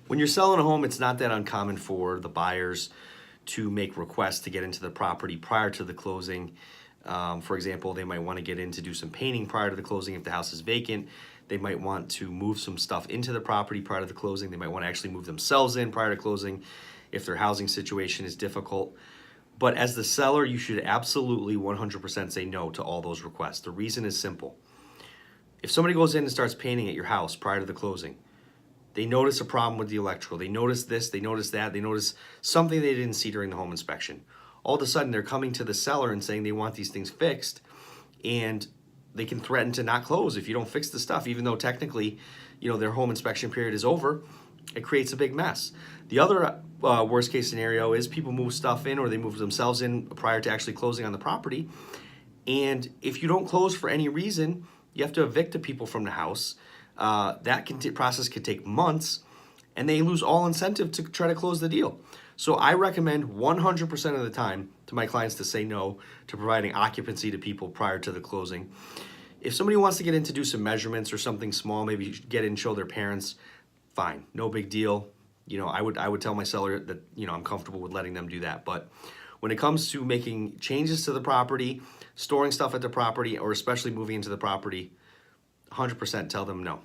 When you're selling a home, it's not that uncommon for the buyers to make requests to get into the property prior to the closing. For example, they might want to get in to do some painting prior to the closing if the house is vacant. They might want to move some stuff into the property prior to the closing. They might want to actually move themselves in prior to closing if their housing situation is difficult. But as the seller, you should absolutely 100% say no to all those requests. The reason is simple. If somebody goes in and starts painting at your house prior to the closing, they notice a problem with the electrical, they notice this, they notice that, they notice something they didn't see during the home inspection. All of a sudden, they're coming to the seller and saying they want these things fixed, and they can threaten to not close if you don't fix the stuff, even though technically, their home inspection period is over. It creates a big mess. The other worst case scenario is people move stuff in or they move themselves in prior to actually closing on the property. And if you don't close for any reason, you have to evict the people from the house. That process could take months, and they lose all incentive to try to close the deal. So I recommend 100% of the time to my clients to say no to providing occupancy to people prior to the closing. If somebody wants to get in to do some measurements or something small, maybe get in and show their parents, fine, no big deal. I would tell my seller that, I'm comfortable with letting them do that. But when it comes to making changes to the property, storing stuff at the property, or especially moving into the property, 100% tell them no.